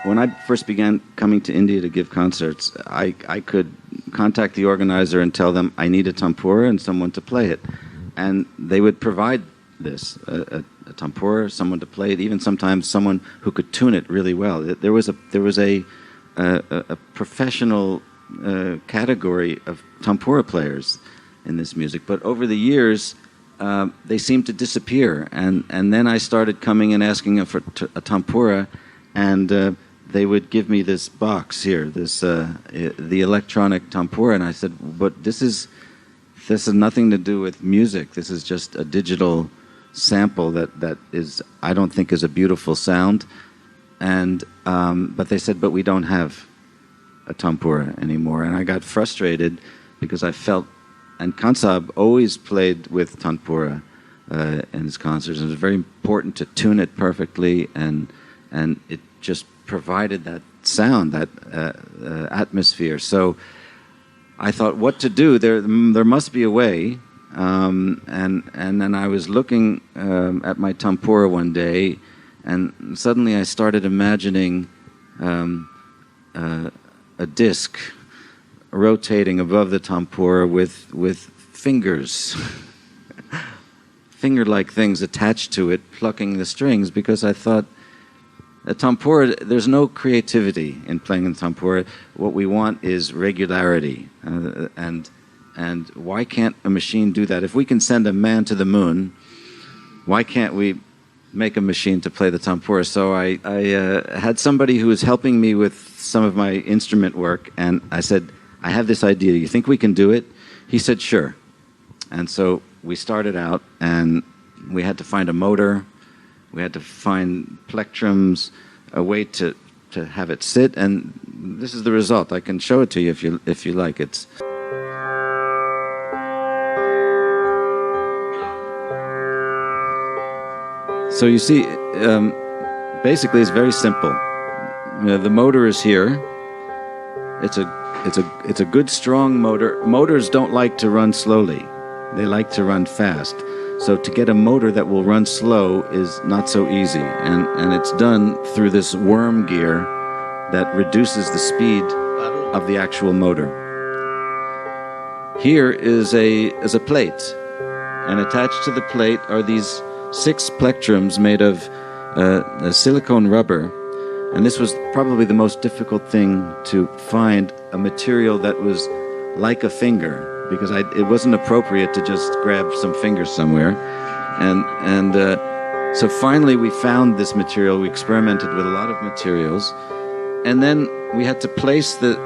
when I first began coming to India to give concerts, I could contact the organizer and tell them I need a tampura and someone to play it. And they would provide this, a tampura, someone to play it, even sometimes someone who could tune it really well. There was a professional category of tampura players in this music. But over the years, they seemed to disappear. And then I started coming and asking for a tampura, and they would give me this box here, this the electronic tampura, and I said, but this has nothing to do with music. This is just a digital sample that is, I don't think, is a beautiful sound. And but they said, but we don't have a tampura anymore, and I got frustrated because I felt, and Kansab always played with tampura in his concerts. It was very important to tune it perfectly, and it just provided that sound, that atmosphere. So I thought, what to do? There must be a way. And then I was looking at my tampura one day, and suddenly I started imagining a disc rotating above the tampura with fingers, finger-like things attached to it, plucking the strings, because I thought, a tampura, there's no creativity in playing the tampura. What we want is regularity. And why can't a machine do that? If we can send a man to the moon, why can't we make a machine to play the tampura? So I had somebody who was helping me with some of my instrument work, and I said, I have this idea. You think we can do it? He said, sure. And so we started out, and we had to find a motor. We had to find plectrums, a way to have it sit, and this is the result. I can show it to you if you like. It's so you see, basically it's very simple. The motor is here. It's a good strong motor. Motors don't like to run slowly. They like to run fast. So to get a motor that will run slow is not so easy, and it's done through this worm gear that reduces the speed of the actual motor. Here is a plate, and attached to the plate are these 6 plectrums made of silicone rubber, and this was probably the most difficult thing to find, a material that was like a finger, because it wasn't appropriate to just grab some fingers somewhere. And so finally we found this material. We experimented with a lot of materials. And then we had to place the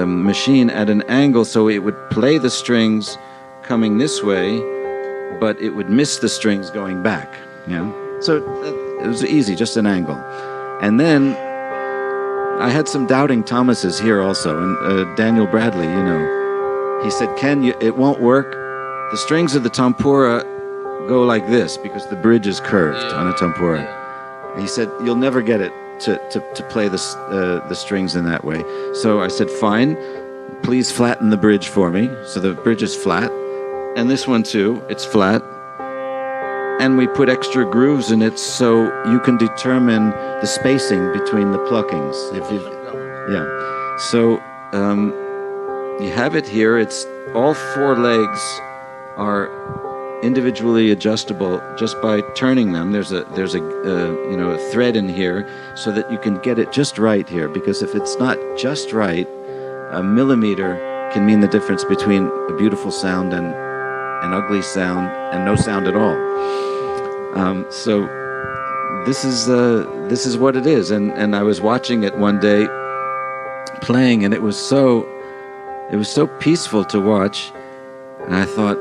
machine at an angle so it would play the strings coming this way, but it would miss the strings going back. So it was easy, just an angle. And then I had some doubting Thomases here also, and Daniel Bradley, he said, Ken, it won't work. The strings of the tampura go like this because the bridge is curved on a tampura. He said, you'll never get it to play the strings in that way. So I said, fine, please flatten the bridge for me. So the bridge is flat, and this one too, it's flat. And we put extra grooves in it so you can determine the spacing between the pluckings. So you have it here. It's all 4 legs are individually adjustable just by turning them. There's a thread in here so that you can get it just right here. Because if it's not just right, a millimeter can mean the difference between a beautiful sound and an ugly sound and no sound at all. So this is what it is, and I was watching it one day playing, and it was so peaceful to watch, and I thought,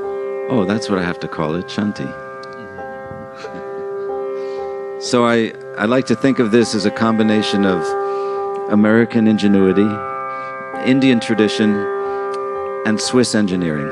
oh, that's what I have to call it, Shanti. So I like to think of this as a combination of American ingenuity, Indian tradition, and Swiss engineering.